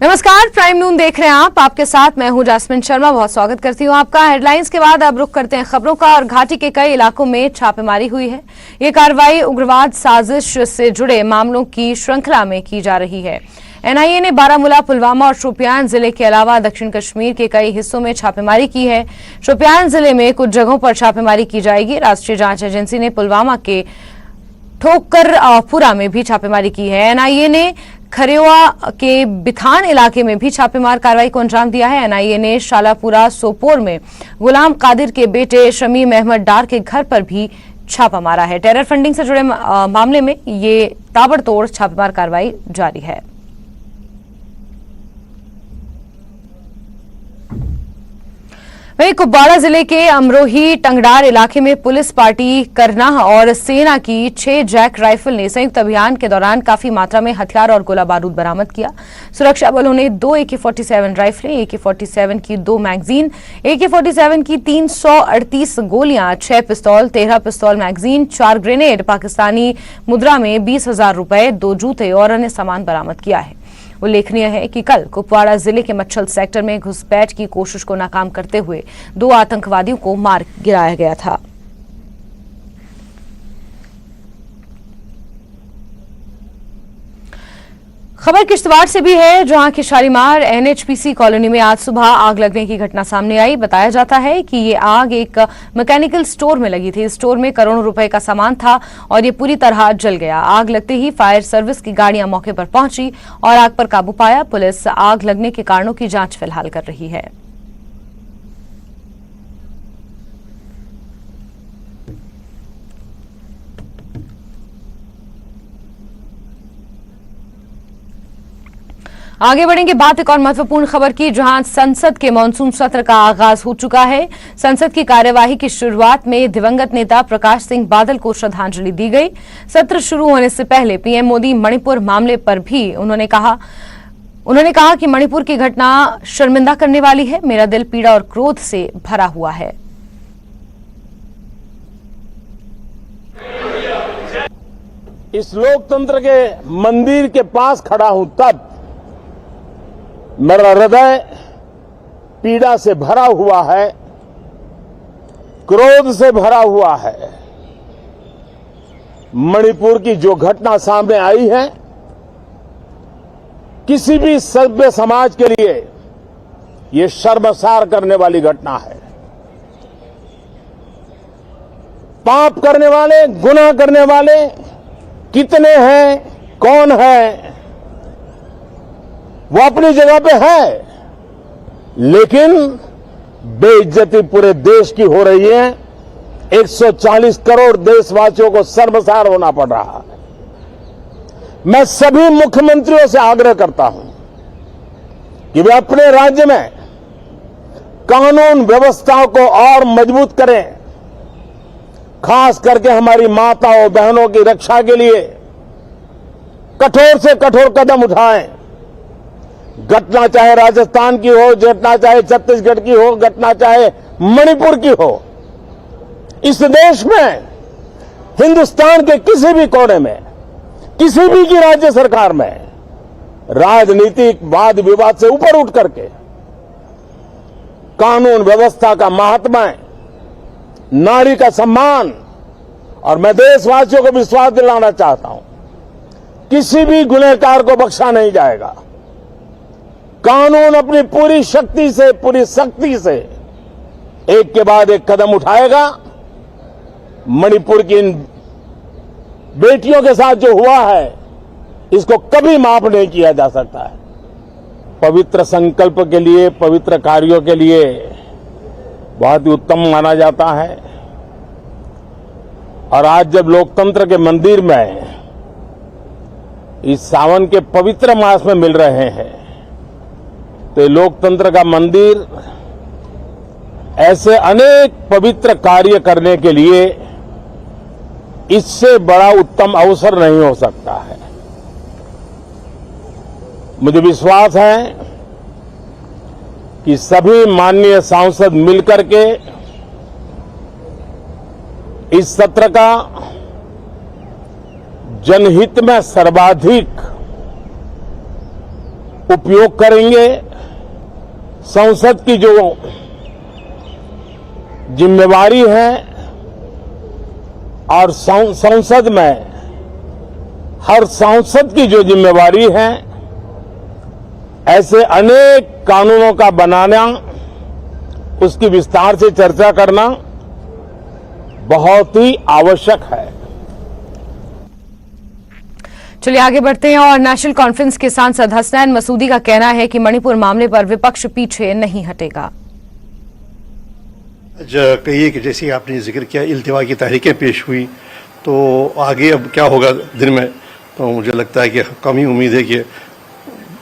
नमस्कार, प्राइम नून देख रहे हैं आप। आपके साथ मैं हूं जास्मिन शर्मा। बहुत स्वागत करती हूं आपका। हेडलाइंस के बाद अब रुख करते हैं खबरों का। और घाटी के कई इलाकों में छापेमारी हुई है। ये कार्रवाई उग्रवाद साजिश से जुड़े मामलों की श्रृंखला में की जा रही है। एनआईए ने बारामूला, पुलवामा और शोपियान जिले के अलावा दक्षिण कश्मीर के कई हिस्सों में छापेमारी की है। शोपियान जिले में कुछ जगहों पर छापेमारी की जाएगी। राष्ट्रीय जांच एजेंसी ने पुलवामा के ठोकरपुरा में भी छापेमारी की है। एनआईए ने खरेवा के बिथान इलाके में भी छापेमार कार्रवाई को अंजाम दिया है। एनआईए ने शालापुरा सोपोर में गुलाम कादिर के बेटे शमीम अहमद डार के घर पर भी छापा मारा है। टेरर फंडिंग से जुड़े मामले में ये ताबड़तोड़ छापेमार कार्रवाई जारी है। वहीं कुपवाड़ा जिले के अमरोही टंगडार इलाके में पुलिस पार्टी करना और सेना की 6 जैक राइफल ने संयुक्त अभियान के दौरान काफी मात्रा में हथियार और गोला बारूद बरामद किया। सुरक्षा बलों ने 2 AK-47 राइफलें, AK-47 की 2 मैगजीन, AK-47 की 338 गोलियां, 6 पिस्तौल, 13 पिस्तौल मैगजीन, 4 ग्रेनेड, पाकिस्तानी मुद्रा में 20,000 रुपए, 2 जूते और अन्य सामान बरामद किया है। उल्लेखनीय है कि कल कुपवाड़ा जिले के मच्छल सेक्टर में घुसपैठ की कोशिश को नाकाम करते हुए 2 आतंकवादियों को मार गिराया गया था। खबर किश्तवाड़ से भी है, जहां की शालीमार NHPC कॉलोनी में आज सुबह आग लगने की घटना सामने आई। बताया जाता है कि ये आग एक मैकेनिकल स्टोर में लगी थी। स्टोर में करोड़ों रुपए का सामान था और ये पूरी तरह जल गया। आग लगते ही फायर सर्विस की गाड़ियां मौके पर पहुंची और आग पर काबू पाया। पुलिस आग लगने के कारणों की जांच फिलहाल कर रही है। आगे बढ़ेंगे बात एक और महत्वपूर्ण खबर की, जहां संसद के मानसून सत्र का आगाज हो चुका है। संसद की कार्यवाही की शुरुआत में दिवंगत नेता प्रकाश सिंह बादल को श्रद्धांजलि दी गई। सत्र शुरू होने से पहले पीएम मोदी मणिपुर मामले पर भी उन्होंने कहा कि मणिपुर की घटना शर्मिंदा करने वाली है। मेरा दिल पीड़ा और क्रोध से भरा हुआ है। इस लोकतंत्र के मंदिर के पास खड़ा हूं तब मेरा हृदय पीड़ा से भरा हुआ है, क्रोध से भरा हुआ है। मणिपुर की जो घटना सामने आई है, किसी भी सभ्य समाज के लिए ये शर्मसार करने वाली घटना है। पाप करने वाले, गुनाह करने वाले कितने हैं, कौन है, वो अपनी जगह पे है, लेकिन बेइज्जती पूरे देश की हो रही है। 140 करोड़ देशवासियों को शर्मसार होना पड़ रहा है। मैं सभी मुख्यमंत्रियों से आग्रह करता हूं कि वे अपने राज्य में कानून व्यवस्थाओं को और मजबूत करें, खास करके हमारी माताओं बहनों की रक्षा के लिए कठोर से कठोर कदम उठाएं। घटना चाहे राजस्थान की हो, घटना चाहे छत्तीसगढ़ की हो, घटना चाहे मणिपुर की हो, इस देश में, हिंदुस्तान के किसी भी कोने में, किसी भी की राज्य सरकार में राजनीतिक वाद विवाद से ऊपर उठ करके कानून व्यवस्था का महात्म्य, नारी का सम्मान, और मैं देशवासियों को विश्वास दिलाना चाहता हूं, किसी भी गुनहगार को बख्शा नहीं जाएगा। कानून अपनी पूरी शक्ति से, पूरी सख्ती से एक के बाद एक कदम उठाएगा। मणिपुर की इन बेटियों के साथ जो हुआ है, इसको कभी माफ नहीं किया जा सकता है। पवित्र संकल्प के लिए, पवित्र कार्यों के लिए बहुत ही उत्तम माना जाता है। और आज जब लोकतंत्र के मंदिर में इस सावन के पवित्र मास में मिल रहे हैं, तो लोकतंत्र का मंदिर ऐसे अनेक पवित्र कार्य करने के लिए इससे बड़ा उत्तम अवसर नहीं हो सकता है। मुझे विश्वास है कि सभी माननीय सांसद मिलकर के इस सत्र का जनहित में सर्वाधिक उपयोग करेंगे। संसद की जो जिम्मेवारी है और संसद में हर सांसद की जो जिम्मेवारी है, ऐसे अनेक कानूनों का बनाना, उसकी विस्तार से चर्चा करना बहुत ही आवश्यक है। चलिए आगे बढ़ते हैं और नेशनल कॉन्फ्रेंस के सांसद हसनैन मसूदी का कहना है कि मणिपुर मामले पर विपक्ष पीछे नहीं हटेगा। कहिए कि जैसे आपने जिक्र किया, इल्तिवा की तहरीकें पेश हुई, तो आगे अब क्या होगा दिन में, तो मुझे लगता है कि कम ही उम्मीद है कि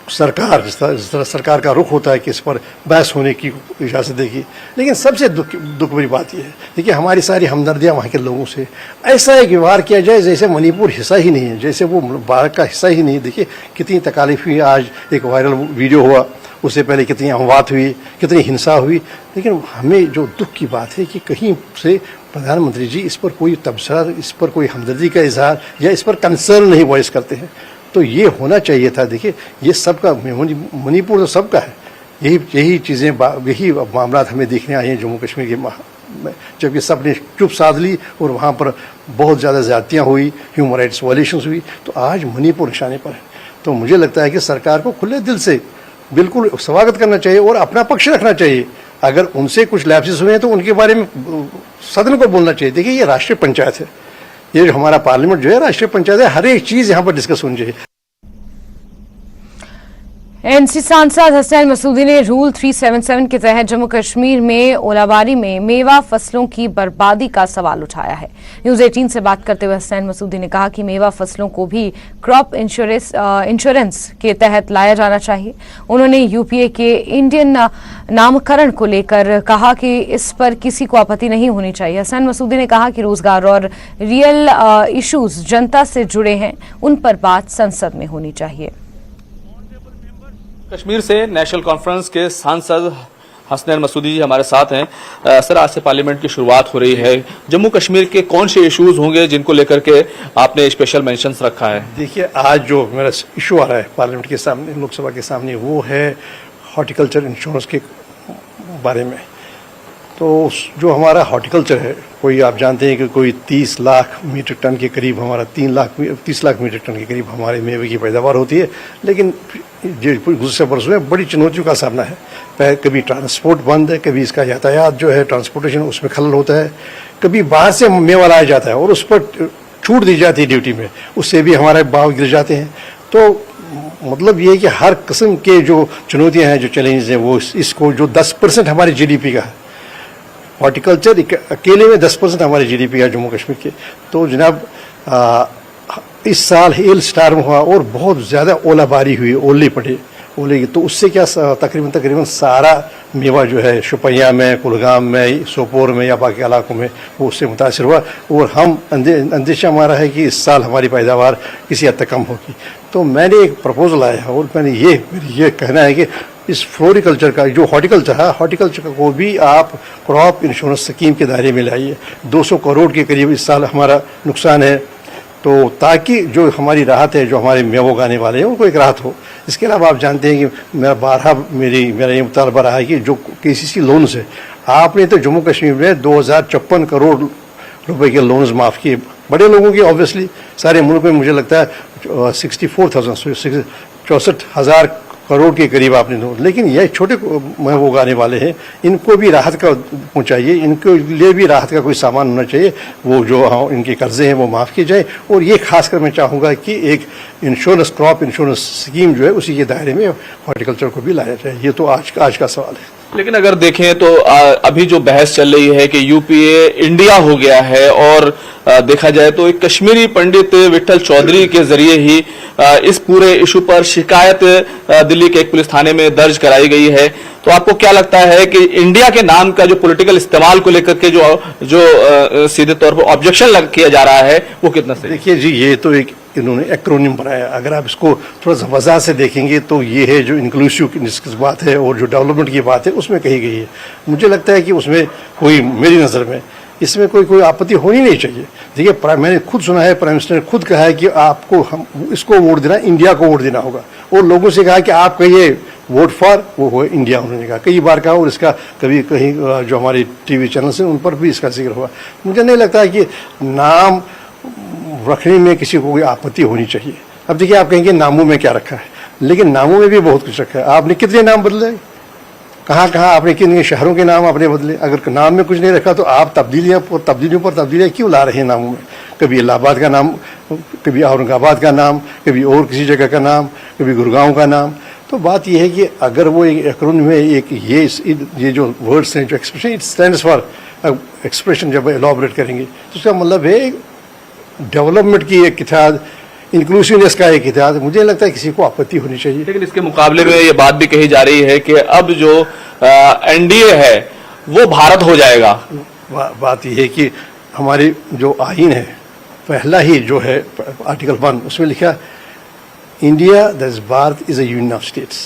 सरकार जिस तरह सरकार का रुख होता है कि इस पर बहस होने की इजाज़त देगी। लेकिन सबसे दुख भरी बात यह है, देखिए हमारी सारी हमदर्दियाँ वहाँ के लोगों से, ऐसा एक व्यवहार किया जाए जैसे मणिपुर हिस्सा ही नहीं है, जैसे वो भारत का हिस्सा ही नहीं। देखिए कितनी तकालीफ हुई, आज एक वायरल वीडियो हुआ, उससे पहले कितनी अमवात हुई, कितनी हिंसा हुई। लेकिन हमें जो दुख की बात है कि कहीं से प्रधानमंत्री जी इस पर कोई तबसरा, इस पर कोई हमदर्दी का इजहार या इस पर कंसर्न नहीं वॉइस करते हैं। तो ये होना चाहिए था। देखिए ये सबका, मणिपुर तो सबका है, यही चीज़ें, यही मामला हमें देखने आए हैं जम्मू कश्मीर के में, जबकि सब ने चुप साध ली और वहाँ पर बहुत ज़्यादा ज़्यादतियाँ हुई, ह्यूमन राइट्स वायलेशंस हुई। तो आज मणिपुर निशाने पर है। तो मुझे लगता है कि सरकार को खुले दिल से बिल्कुल स्वागत करना चाहिए और अपना पक्ष रखना चाहिए। अगर उनसे कुछ लैप्सेस हुए हैं तो उनके बारे में सदन को बोलना चाहिए। देखिए ये राष्ट्रीय पंचायत है, ये जो हमारा पार्लियामेंट जो है राष्ट्रीय पंचायत है, हर एक चीज यहाँ पर डिस्कस होनी चाहिए। एनसी सांसद हसनैन मसूदी ने रूल 377 के तहत जम्मू कश्मीर में ओलाबारी में मेवा फसलों की बर्बादी का सवाल उठाया है। न्यूज 18 से बात करते हुए हसनैन मसूदी ने कहा कि मेवा फसलों को भी क्रॉप इंश्योरेंस के तहत लाया जाना चाहिए। उन्होंने यूपीए के इंडियन नामकरण को लेकर कहा कि इस पर किसी को आपत्ति नहीं होनी चाहिए। हसनैन मसूदी ने कहा कि रोजगार और रियल इश्यूज जनता से जुड़े हैं, उन पर बात संसद में होनी चाहिए। कश्मीर से नेशनल कॉन्फ्रेंस के सांसद हसनैन मसूदी जी हमारे साथ हैं। सर, आज से पार्लियामेंट की शुरुआत हो रही है, जम्मू कश्मीर के कौन से इश्यूज होंगे जिनको लेकर के आपने स्पेशल मेंशंस रखा है? देखिए आज जो मेरा इशू आ रहा है पार्लियामेंट के सामने, लोकसभा के सामने, वो है हॉर्टिकल्चर इंश्योरेंस के बारे में। तो जो हमारा हॉर्टिकल्चर है, कोई आप जानते हैं कि कोई 30 लाख मीट्रिक टन के करीब, हमारा 30 लाख मीट्रिक टन के करीब हमारे मेवे की पैदावार होती है। लेकिन गुज़श्ता बरसों में बड़ी चुनौतियों का सामना है। कभी ट्रांसपोर्ट बंद है, कभी इसका यातायात जो है ट्रांसपोर्टेशन उसमें खलल होता है, कभी बाहर से मेवा लाया जाता है और उस पर छूट दी जाती है ड्यूटी में, उससे भी हमारे भाव गिर जाते हैं। तो मतलब ये है कि हर किस्म के जो चुनौतियाँ हैं, जो चैलेंजेस हैं, वो इसको जो 10% हमारे GDP का है, हॉर्टिकल्चर अकेले में 10% हमारे GDP है जम्मू कश्मीर के। तो जनाब इस साल हेल स्टार्म हुआ और बहुत ज़्यादा ओलाबारी हुई, ओले पड़े, ओले की। तो उससे क्या तकरीबन सारा मेवा जो है शुपैया में, कुलगाम में, सोपोर में या बाकी इलाकों में वो उससे मुतासर हुआ। और हम अंदेशा हमारा है कि इस साल हमारी पैदावार किसी हद तक कम होगी। तो मैंने एक प्रपोजल आया और मैंने ये कहना है कि इस फ्लोरिकल्चर का जो हॉर्टिकल्चर है, हॉर्टिकल्चर को भी आप क्रॉप इंश्योरेंस स्कीम के दायरे में लाइए। 200 करोड़ के करीब इस साल हमारा नुकसान है, तो ताकि जो हमारी राहत है, जो हमारे मेवो उगाने वाले हैं उनको एक राहत हो। इसके अलावा आप जानते हैं कि मेरा ये मुतालबा रहा है कि जो KCC लोन्स है, आपने तो जम्मू कश्मीर में 2054 करोड़ रुपए के लोन्स माफ़ किए, बड़े लोगों की ऑब्वियसली, सारे मुल्क में मुझे लगता है 64,000 करोड़ के करीब आपने दो। लेकिन ये छोटे वो उगाने वाले हैं, इनको भी राहत का पहुंचाइए, इनके लिए भी राहत का कोई सामान होना चाहिए। वो जो इनके कर्जे हैं वो माफ़ किए जाए। और ये खासकर मैं चाहूँगा कि एक इंश्योरेंस, क्रॉप इंश्योरेंस स्कीम जो है उसी के दायरे में हॉर्टिकल्चर को भी लाया जाए। ये तो आज का सवाल है। लेकिन अगर देखें तो अभी जो बहस चल रही है कि यूपीए इंडिया हो गया है, और देखा जाए तो एक कश्मीरी पंडित विठल चौधरी के जरिए ही इस पूरे इशू पर शिकायत दिल्ली के एक पुलिस थाने में दर्ज कराई गई है। तो आपको क्या लगता है कि इंडिया के नाम का जो पॉलिटिकल इस्तेमाल को लेकर के जो सीधे तौर पर ऑब्जेक्शन किया जा रहा है वो कितना सही? देखिए जी, ये तो एक इन्होंने एक्रोनिम बनाया। अगर आप इसको थोड़ा सा वजह से देखेंगे तो ये है जो इंक्लूसिव की बात है और जो डेवलपमेंट की बात है उसमें कही गई है। मुझे लगता है कि उसमें कोई, मेरी नज़र में इसमें कोई आपत्ति होनी नहीं चाहिए। देखिए, मैंने खुद सुना है, प्राइम मिनिस्टर ने खुद कहा है कि आपको हम इसको वोट देना, इंडिया को वोट देना होगा, और लोगों से कहा कि आप कहिए वोट फॉर, वो हो इंडिया, उन्होंने कहा कई बार कहा, और इसका कभी कहीं जो हमारे टीवी चैनल्स हैं उन पर भी इसका जिक्र हुआ। मुझे नहीं लगता है कि नाम रखने में किसी को कोई आपत्ति होनी चाहिए। अब देखिए, आप कहेंगे नामों में क्या रखा है, लेकिन नामों में भी बहुत कुछ रखा है। आपने कितने नाम बदले, कहाँ कहाँ आपने कितने शहरों के नाम आपने बदले। अगर नाम में कुछ नहीं रखा तो आप तब्दीलियों पर तब्दीलियाँ क्यों ला रहे हैं नामों में? कभी इलाहाबाद का नाम, कभी औरंगाबाद का नाम, कभी और किसी जगह का नाम, कभी गुड़गांव का नाम। तो बात यह है कि अगर वो एक एक्रोनिम में एक ये जो वर्ड्स हैं, जो expression, it stands for expression, जब एलॉबरेट करेंगे तो उसका मतलब है डेवलपमेंट की एक इत्तेहाद, इंक्लूसिवनेस का एक इत्तेहाद। मुझे लगता है किसी को आपत्ति होनी चाहिए। लेकिन इसके मुकाबले में ये बात भी कही जा रही है कि अब जो एनडीए है वो भारत हो जाएगा। बात यह है कि हमारी जो आईन है, पहला ही जो है आर्टिकल 1, उसमें लिखा India that Bharat is a union of states.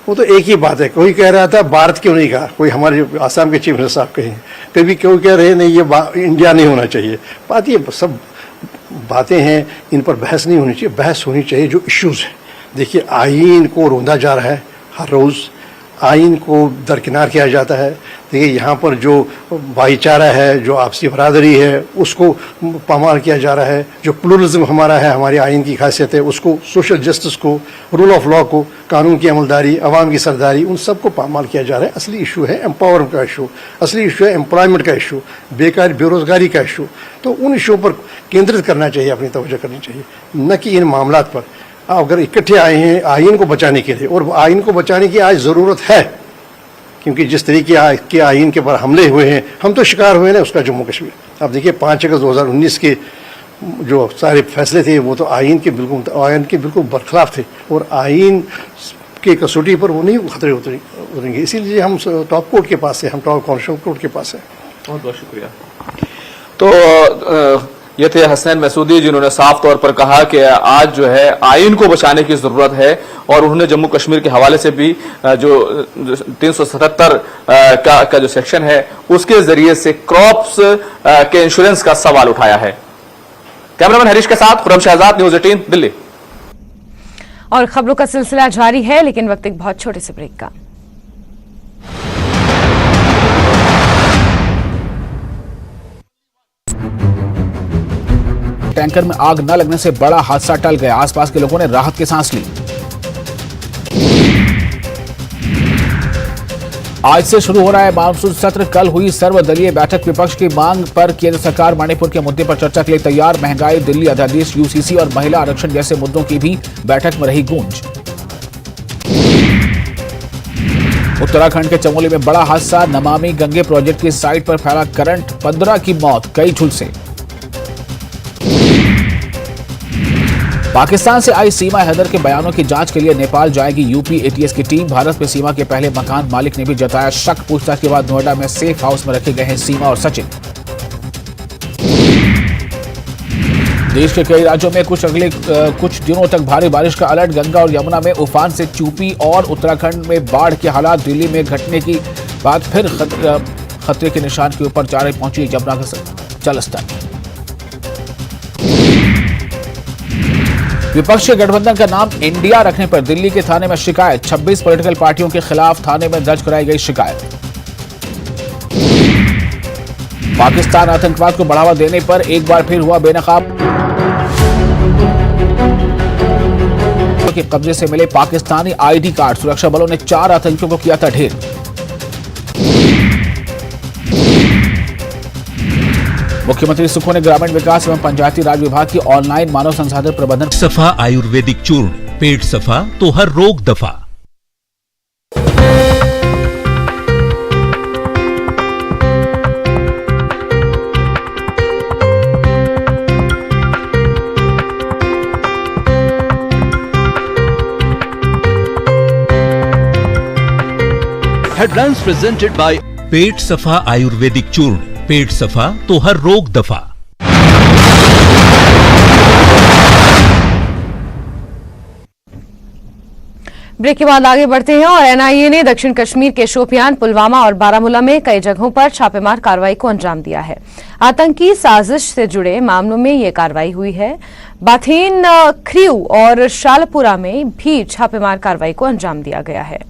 वो तो एक ही बात है। कोई कह रहा था भारत क्यों नहीं कहा, कोई हमारे आसाम के चीफ मिनिस्टर साहब कहें, कभी क्यों कह रहे हैं नहीं ये इंडिया नहीं होना चाहिए। बात ये सब बातें हैं, इन पर बहस नहीं होनी चाहिए। बहस होनी चाहिए जो इश्यूज हैं। देखिए, आईन को रोंदा जा रहा है हर रोज़, आईन को दरकिनार किया जाता है। देखिए, यहाँ पर जो भाईचारा है, जो आपसी बरादरी है, उसको पामाल किया जा रहा है। जो प्लूरलिज्म हमारा है, हमारी आईन की खासियत है, उसको, सोशल जस्टिस को, रूल ऑफ लॉ को, कानून की अमलदारी, अवाम की सरदारी, उन सबको पामाल किया जा रहा है। असली इशू है एम्पावरमेंट का इशू, असली इशू है एम्प्लॉयमेंट का इशू, बेरोजगारी का इशू। तो उन इशू पर केंद्रित करना चाहिए, अपनी तवज्जो करनी चाहिए, न कि इन मामलों पर। अगर इकट्ठे आए हैं आईन को बचाने के लिए, और आईन को बचाने की आज ज़रूरत है, क्योंकि जिस तरीके के आईन के पर हमले हुए हैं, हम तो शिकार हुए ना उसका, जम्मू कश्मीर। अब देखिए, 5 अगस्त 2019 के जो सारे फैसले थे वो तो आईन के बिल्कुल बरखिलाफ थे, और आईन के कसौटी पर वो नहीं खतरे उतरेंगे। इसीलिए हम टॉप कोर्ट के पास है, हम टॉप कॉन्स्टिट्यूशनल कोर्ट के पास है। बहुत बहुत शुक्रिया। तो ये थे हसनैन मसूदी, जिन्होंने साफ तौर पर कहा कि आज जो है आईन को बचाने की जरूरत है, और उन्होंने जम्मू कश्मीर के हवाले से भी जो 377 का जो सेक्शन है उसके जरिए से क्रॉप्स के इंश्योरेंस का सवाल उठाया है। कैमरामैन हरीश के साथ खुरम शहजाद, न्यूज़ 18 दिल्ली। और खबरों का सिलसिला जारी है, लेकिन वक्त एक बहुत छोटे से ब्रेक का। टैंकर में आग न लगने से बड़ा हादसा टल गया, आसपास के लोगों ने राहत की सांस ली। आज से शुरू हो रहा है मानसून सत्र। कल हुई सर्वदलीय बैठक, विपक्ष की मांग पर केंद्र सरकार मणिपुर के मुद्दे पर चर्चा के लिए तैयार। महंगाई, दिल्ली अध्यादेश, यूसीसी और महिला आरक्षण जैसे मुद्दों की भी बैठक में रही गूंज। उत्तराखंड के चमोली में बड़ा हादसा, नमामि गंगे प्रोजेक्ट की साइट पर फैला करंट, 15 की मौत, कई झुलसे। पाकिस्तान से आई सीमा हैदर के बयानों की जांच के लिए नेपाल जाएगी यूपी एटीएस की टीम। भारत में सीमा के पहले मकान मालिक ने भी जताया शक। पूछताछ के बाद नोएडा में सेफ हाउस में रखे गए हैं सीमा और सचिन। देश के कई राज्यों में कुछ दिनों तक भारी बारिश का अलर्ट। गंगा और यमुना में उफान से चूपी और उत्तराखंड में बाढ़ के हालात। दिल्ली में घटने की बाद फिर खतरे के निशान के ऊपर जा रही पहुंची यमुना का जलस्तर। विपक्ष के गठबंधन का नाम इंडिया रखने पर दिल्ली के थाने में शिकायत। 26 पॉलिटिकल पार्टियों के खिलाफ थाने में दर्ज कराई गई शिकायत। पाकिस्तान आतंकवाद को बढ़ावा देने पर एक बार फिर हुआ बेनकाब। के कब्जे से मिले पाकिस्तानी आईडी कार्ड, सुरक्षा बलों ने 4 आतंकियों को किया था ढेर। मुख्यमंत्री सुखो ने ग्रामीण विकास एवं पंचायती राज विभाग की ऑनलाइन मानव संसाधन प्रबंधन सफा आयुर्वेदिक चूर्ण, पेट सफा तो हर रोग दफा। हेडलाइंस प्रेजेंटेड बाय पेट सफा आयुर्वेदिक चूर्ण, पेट सफा तो हर रोग दफा। ब्रेक के बाद आगे बढ़ते हैं और एनआईए ने दक्षिण कश्मीर के शोपियान, पुलवामा और बारामूला में कई जगहों पर छापेमार कार्रवाई को अंजाम दिया है। आतंकी साजिश से जुड़े मामलों में ये कार्रवाई हुई है। बाथेन, ख्रियू और शालपुरा में भी छापेमार कार्रवाई को अंजाम दिया गया है।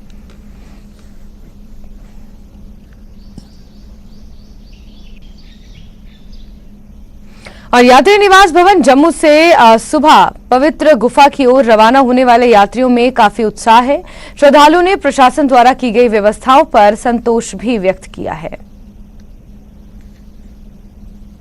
और यात्री निवास भवन जम्मू से सुबह पवित्र गुफा की ओर रवाना होने वाले यात्रियों में काफी उत्साह है। श्रद्धालुओं ने प्रशासन द्वारा की गई व्यवस्थाओं पर संतोष भी व्यक्त किया है।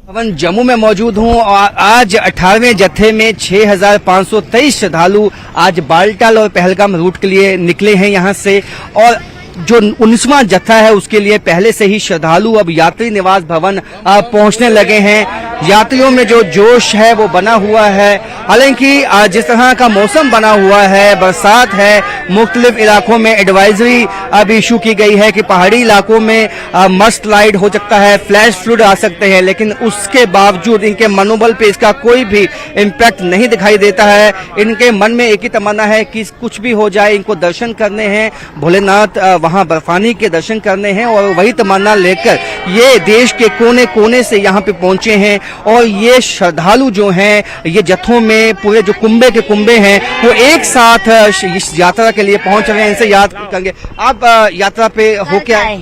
भवन जम्मू में मौजूद हूं और आज 18वें जत्थे में 6,523 श्रद्धालु आज बालटाल और पहलगाम रूट के लिए निकले हैं यहां से, और जो 19वां जत्था है उसके लिए पहले से ही श्रद्धालु अब यात्री निवास भवन पहुंचने लगे हैं। यात्रियों में जो जोश है वो बना हुआ है। हालांकि जिस तरह का मौसम बना हुआ है, बरसात है, मुख्तलिफ इलाकों में एडवाइजरी अब इशू की गई है कि पहाड़ी इलाकों में मस्ट स्लाइड हो सकता है, फ्लैश फ्लड आ सकते हैं, लेकिन उसके बावजूद इनके मनोबल पे इसका कोई भी इम्पैक्ट नहीं दिखाई देता है। इनके मन में एक ही तमन्ना है कि कुछ भी हो जाए, इनको दर्शन करने हैं, भोलेनाथ वहां बर्फानी के दर्शन करने हैं, और वही तमन्ना लेकर ये देश के कोने कोने से यहाँ पे पहुंचे हैं। और ये श्रद्धालु जो हैं, ये जत्थों में पूरे जो कुंभे के कुंभे हैं वो एक साथ इस यात्रा के लिए पहुंच रहे हैं। इनसे याद करेंगे, आप यात्रा पे होके आए?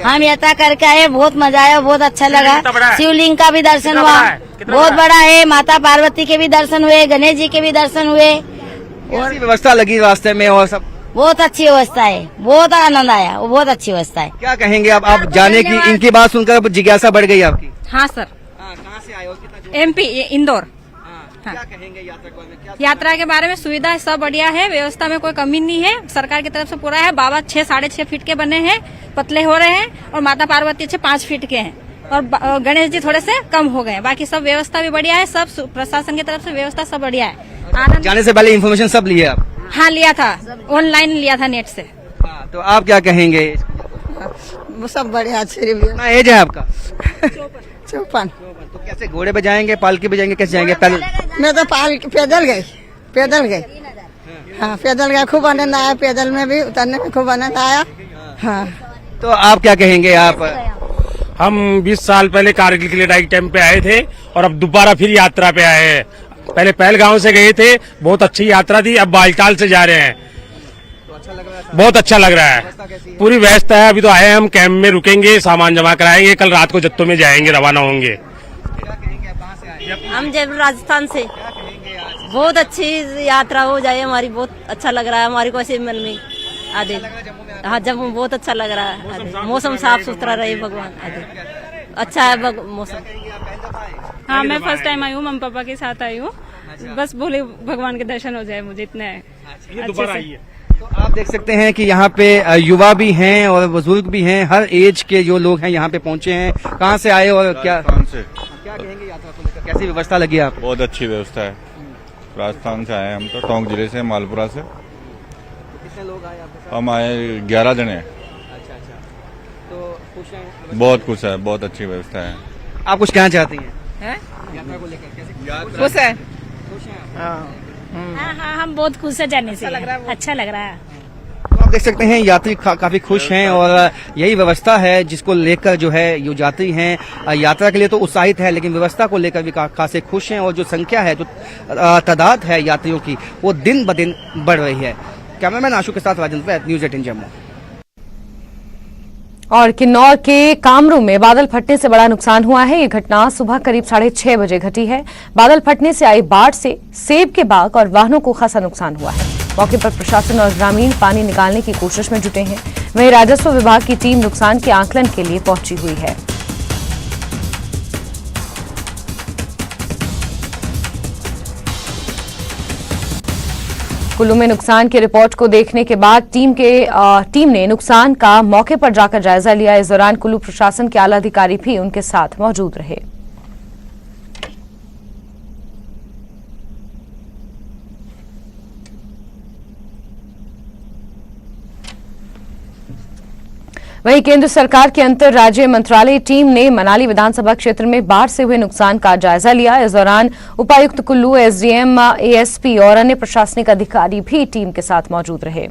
हम यात्रा करके आए, बहुत मजा आया, बहुत अच्छा लगा। शिवलिंग का भी दर्शन हुआ, बहुत बड़ा है। माता पार्वती के भी दर्शन हुए, गणेश जी के भी दर्शन हुए। और व्यवस्था लगी रास्ते में और सब बहुत अच्छी व्यवस्था है, बहुत आनंद आया, वो बहुत अच्छी व्यवस्था है। क्या कहेंगे आप जाने की, इनकी बात सुनकर जिज्ञासा बढ़ गई आपकी? हाँ सर। कहाँ से आए हो? MP इंदौर। हाँ। क्या कहेंगे यात्रा के बारे में? क्या यात्रा के बारे में सुविधा सब बढ़िया है, व्यवस्था में कोई कमी नहीं है, सरकार की तरफ से पूरा है। बाबा 6-6.5 फीट के बने हैं, पतले हो रहे हैं, और माता पार्वती 5 फीट के हैं, और गणेश जी थोड़े से कम हो गए हैं। बाकी सब व्यवस्था भी बढ़िया है, सब प्रशासन की तरफ से व्यवस्था सब बढ़िया है। आनंद जाने से पहले इन्फॉर्मेशन सब लिए आप? हाँ लिया था, ऑनलाइन लिया था नेट से। तो आप क्या कहेंगे? वो सब बढ़िया, अच्छी रिव्यू। कितना एज है आपका? 54। तो कैसे, घोड़े पे जाएंगे, पालकी पे जाएंगे, कैसे जाएंगे? पैदल? मैं तो पैदल गई। हाँ पैदल गए, खूब आनंद आया। पैदल में भी उतरने में खूब आनंद आया। हाँ। तो आप क्या कहेंगे? आप? हम 20 साल पहले कारगिल के लिए राइट टाइम पे आए थे, और अब दोबारा फिर यात्रा पे आए हैं। पहले पहलगांव से गए थे, बहुत अच्छी यात्रा थी। अब बालटाल से जा रहे हैं, बहुत अच्छा लग रहा है। पूरी व्यवस्था है। अभी तो आए हैं, हम कैंप में रुकेंगे, सामान जमा कराएंगे, कल रात को जत्थों में जाएंगे, रवाना होंगे। हम जयपुर राजस्थान से। बहुत अच्छी यात्रा हो जाए हमारी, बहुत अच्छा लग रहा है हमारी को ऐसे मन में आदि। हाँ जम्मू बहुत अच्छा लग रहा है, मौसम साफ सुथरा रहे भगवान आदि, अच्छा है मौसम। हाँ मैं फर्स्ट टाइम आई हूँ, मम्मी पापा के साथ आई हूँ, बस बोले भगवान के दर्शन हो जाए मुझे, इतना है। तो आप देख सकते हैं कि यहाँ पे युवा भी हैं और बुजुर्ग भी हैं, हर एज के जो लोग हैं यहाँ पे पहुँचे हैं। कहाँ से आए और क्या कहेंगे यात्रा को लेकर? कैसी व्यवस्था लगी आपको? बहुत अच्छी व्यवस्था है। राजस्थान से आए हम, तो टोंक जिले से, मालपुरा से। कितने लोग आए आपके साथ? हम आए 11 जने। अच्छा। तो खुश हैं? बहुत खुश है, बहुत अच्छी व्यवस्था है। आप कुछ कहना चाहती हैं? यात्रा को लेकर कैसे खुश है? खुश हैं? हाँ हम बहुत खुश है जाने से, अच्छा लग रहा है। तो आप देख सकते हैं यात्री काफी खुश हैं, और यही व्यवस्था है जिसको लेकर जो है ये यात्री हैं यात्रा के लिए तो उत्साहित है, लेकिन व्यवस्था को लेकर भी खासे खुश हैं। और जो संख्या है, जो तादाद है यात्रियों की, वो दिन ब दिन बढ़ रही है। कैमरामैन आशु के साथ राजेंद्र, न्यूज़ 18 जम्मू। और किन्नौर के कामरू में बादल फटने से बड़ा नुकसान हुआ है। ये घटना सुबह करीब 6:30 बजे घटी है। बादल फटने से आई बाढ़ से सेब के बाग और वाहनों को खासा नुकसान हुआ है। मौके पर प्रशासन और ग्रामीण पानी निकालने की कोशिश में जुटे हैं। वहीं राजस्व विभाग की टीम नुकसान के आकलन के लिए पहुंची हुई है। कुल्लू में नुकसान की रिपोर्ट को देखने के बाद टीम ने नुकसान का मौके पर जाकर जायजा लिया। इस दौरान कुल्लू प्रशासन के आला अधिकारी भी उनके साथ मौजूद रहे। वहीं केंद्र सरकार की अंतर राज्य मंत्रालय टीम ने मनाली विधानसभा क्षेत्र में बाढ़ से हुए नुकसान का जायजा लिया। इस दौरान उपायुक्त कुल्लू, एसडीएम, एएसपी और अन्य प्रशासनिक अधिकारी भी टीम के साथ मौजूद रहे।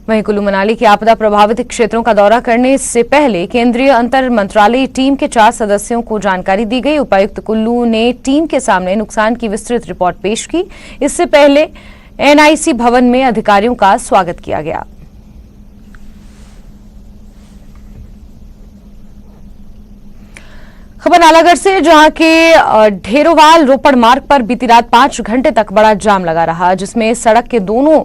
वहीं कुल्लू मनाली के आपदा प्रभावित क्षेत्रों का दौरा करने से पहले केंद्रीय अंतर मंत्रालयी टीम के 4 सदस्यों को जानकारी दी गई। उपायुक्त कुल्लू ने टीम के सामने नुकसान की विस्तृत रिपोर्ट पेश की। इससे पहले एनआईसी भवन में अधिकारियों का स्वागत किया गया। खबर नालागढ़ से, जहां के ढेरोवाल रोपड़ मार्ग पर बीती रात 5 घंटे तक बड़ा जाम लगा रहा, जिसमें सड़क के दोनों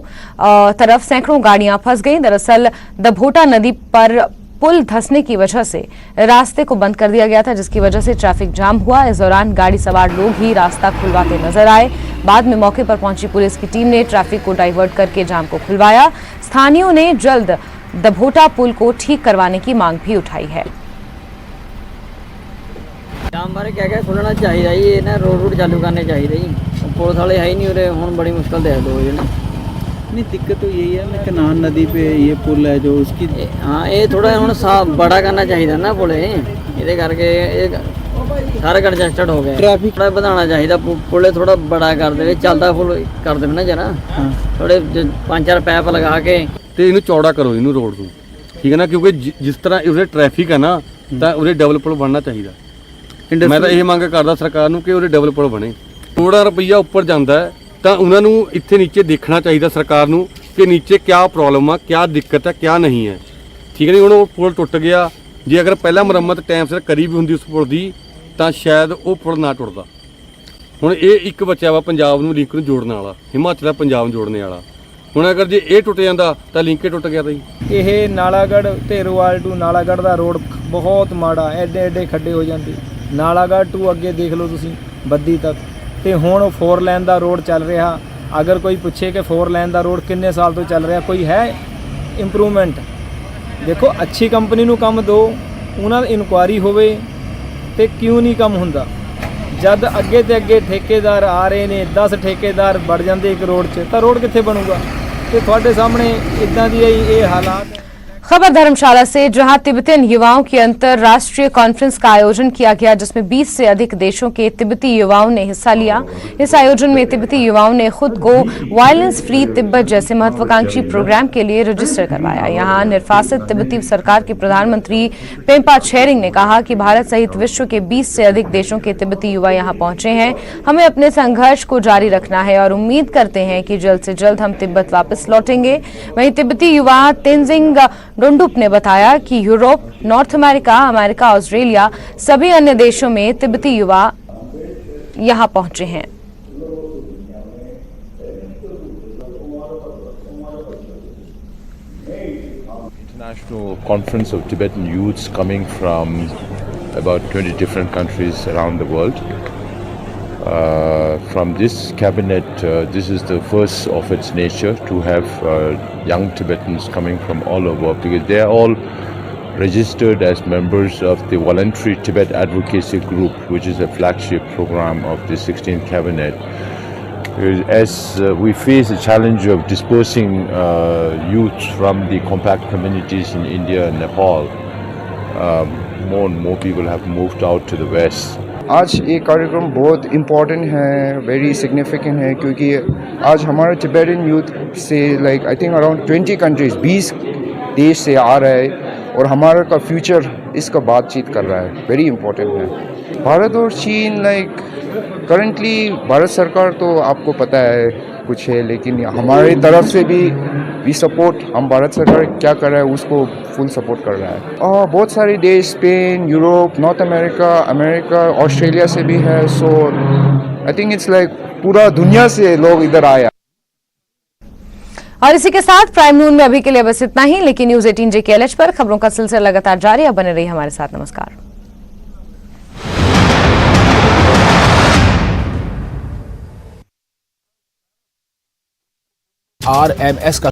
तरफ सैकड़ों गाड़ियां फंस गईं। दरअसल दभोटा नदी पर पुल धंसने की वजह से रास्ते को बंद कर दिया गया था, जिसकी वजह से ट्रैफिक जाम हुआ। इस दौरान गाड़ी सवार लोग ही रास्ता खुलवाते नजर आए। बाद में मौके पर पहुंची पुलिस की टीम ने ट्रैफिक को डाइवर्ट करके जाम को खुलवाया। स्थानीयों ने जल्द दभोटा पुल को ठीक करवाने की मांग भी उठाई है। जाम बारे क्या खुलना चाहिए, ये ना रोड चालू करने चाहिए। पुलिस वाले है ही नहीं उरे, हम बड़ी मुश्किल दे दो ना। नहीं, दिक्कत तो यही है ना, कनान नदी पे ये पुल है जो उसकी, हाँ ये थोड़ा हम साफ बड़ा करना चाहिए ना पुल, ये करके सारे कंजेस्टेड हो गए। ट्रैफिक थोड़ा बढ़ाना चाहिए, पुल थोड़ा बड़ा कर दे, चलता पुल कर दे ना जरा, थोड़े 5-4 पैप लगा के ਤੇ ਇਹਨੂੰ ਚੌੜਾ ਕਰੋ, ਇਹਨੂੰ ਰੋਡ ਨੂੰ, ਠੀਕ ਹੈ ਨਾ, ਕਿਉਂਕਿ ਜਿਸ ਤਰ੍ਹਾਂ ਉਰੇ ਟ੍ਰੈਫਿਕ ਹੈ ਨਾ, ਤਾਂ ਉਰੇ ਡਬਲ ਪੁਲ ਬਣਨਾ ਚਾਹੀਦਾ। ਮੈਂ ਤਾਂ ਇਹ ਮੰਗ ਕਰਦਾ ਸਰਕਾਰ ਨੂੰ ਕਿ ਉਰੇ ਡਬਲ ਪੁਲ ਬਣੇ। ਕਰੋੜਾਂ ਰੁਪਈਆ ਉੱਪਰ ਜਾਂਦਾ ਹੈ, ਤਾਂ ਉਹਨਾਂ ਨੂੰ ਇੱਥੇ ਨੀਚੇ ਦੇਖਣਾ ਚਾਹੀਦਾ ਸਰਕਾਰ ਨੂੰ ਕਿ ਨੀਚੇ ਕਿਆ ਪ੍ਰੋਬਲਮ ਆ, ਕਿਆ ਦਿੱਕਤ ਹੈ, ਕਿਆ ਨਹੀਂ ਹੈ, ਠੀਕ ਹੈ। ਨਹੀਂ ਹੁਣ ਉਹ ਪੁਲ ਟੁੱਟ ਗਿਆ, ਜੇ ਅਗਰ ਪਹਿਲਾਂ ਮੁਰੰਮਤ ਟਾਈਮ ਸਿਰ ਕਰੀ ਵੀ ਹੁੰਦੀ ਉਸ ਪੁਲ ਦੀ, ਤਾਂ ਸ਼ਾਇਦ ਉਹ ਪੁਲ ਨਾ ਟੁੱਟਦਾ। ਹੁਣ ਇਹ ਇੱਕ ਬਚਿਆ ਵਾ ਪੰਜਾਬ ਨੂੰ ਲਿੰਕ ਨੂੰ ਜੋੜਨ ਵਾਲਾ, ਹਿਮਾਚਲ ਦਾ ਪੰਜਾਬ ਨੂੰ ਜੋੜਨ ਵਾਲਾ। ਹੁਣ ਅਗਰ ਜੇ ਇਹ ਟੁੱਟ ਜਾਂਦਾ ਤਾਂ ਲਿੰਕ ਹੀ ਟੁੱਟ ਗਿਆ ਤਾਂ ਜੀ। ਇਹ ਨਾਲਾਗੜ੍ਹ ਢੇਰੋਵਾਲ ਟੂ ਨਾਲਾਗੜ੍ਹ ਦਾ ਰੋਡ ਬਹੁਤ ਮਾੜਾ, ਐਡੇ ਐਡੇ ਖੱਡੇ ਹੋ ਜਾਂਦੇ। ਨਾਲਾਗੜ੍ਹ ਟੂ ਅੱਗੇ ਦੇਖ ਲਓ ਤੁਸੀਂ ਬੱਦੀ ਤੱਕ, ਤੇ ਹੁਣ 4 ਲੇਨ ਦਾ ਰੋਡ ਚੱਲ ਰਿਹਾ। ਅਗਰ ਕੋਈ ਪੁੱਛੇ ਕਿ 4 ਲੇਨ ਦਾ ਰੋਡ ਕਿੰਨੇ ਸਾਲ ਤੋਂ ਚੱਲ ਰਿਹਾ, ਕੋਈ ਹੈ ਇੰਪਰੂਵਮੈਂਟ? ਦੇਖੋ ਅੱਛੀ ਕੰਪਨੀ ਨੂੰ ਕੰਮ ਦਿਓ, ਉਹਨਾਂ ਦੀ ਇਨਕੁਆਇਰੀ ਹੋਵੇ, ਤੇ ਕਿਉਂ ਨਹੀਂ ਕੰਮ ਹੁੰਦਾ? ਜਦ ਅੱਗੇ ਤੇ ਅੱਗੇ ਠੇਕੇਦਾਰ ਆ ਰਹੇ ਨੇ, 10 ਠੇਕੇਦਾਰ ਵੜ ਜਾਂਦੇ ਇੱਕ ਰੋਡ 'ਚ, ਤਾਂ ਰੋਡ ਕਿੱਥੇ ਬਣੂਗਾ? ਤੇ ਤੁਹਾਡੇ ਸਾਹਮਣੇ ਇਦਾਂ ਦੀ ਇਹ ਹਾਲਾਤ। खबर धर्मशाला से, जहां तिब्बतियन युवाओं की अंतर्राष्ट्रीय कॉन्फ्रेंस का आयोजन किया गया, जिसमें 20 से अधिक देशों के तिब्बती युवाओं ने हिस्सा लिया। इस आयोजन में तिब्बती युवाओं ने खुद को वायलेंस फ्री तिब्बत जैसे महत्वाकांक्षी प्रोग्राम के लिए रजिस्टर करवाया। यहां निर्वासित तिब्बती सरकार के प्रधानमंत्री पेम्पा छेरिंग ने कहा कि भारत सहित विश्व के 20 से अधिक देशों के तिब्बती युवा यहां पहुंचे हैं। हमें अपने संघर्ष को जारी रखना है और उम्मीद करते हैं कि जल्द से जल्द हम तिब्बत वापस लौटेंगे। वहीं तिब्बती युवा तेंजिंग डोंडुप ने बताया कि Europe, north America, America, Australia सभी अन्य देशों में तिब्बती युवा यहां पहुंचे हैं। International conference of Tibetan youths coming from about 20 different countries around the world. From this cabinet, this is the first of its nature to have young Tibetans coming from all over, because they are all registered as members of the Voluntary Tibet Advocacy Group, which is a flagship program of the 16th cabinet. As we face the challenge of dispersing youth from the compact communities in India and Nepal, more and more people have moved out to the west. आज ये कार्यक्रम बहुत important है, very significant है, क्योंकि आज हमारा Tibetan youth से like I think around 20 countries, 20 देश से आ रहा है, और हमारा का फ्यूचर इसका बातचीत कर रहा है। वेरी इम्पोर्टेंट है। भारत और चीन लाइक करंटली भारत सरकार तो आपको पता है कुछ है, लेकिन हमारी तरफ से भी सपोर्ट, हम भारत सरकार क्या कर रहा है उसको फुल सपोर्ट कर रहा है। और बहुत सारे देश, Spain, Europe, north America, Australia से भी है। सो आई थिंक इट्स लाइक पूरा दुनिया से लोग इधर आए। और इसी के साथ प्राइम नून में अभी के लिए बस इतना ही, लेकिन न्यूज 18 JKLH पर खबरों का सिलसिला लगातार जारी है। बने रहिए हमारे साथ। नमस्कार। RMS का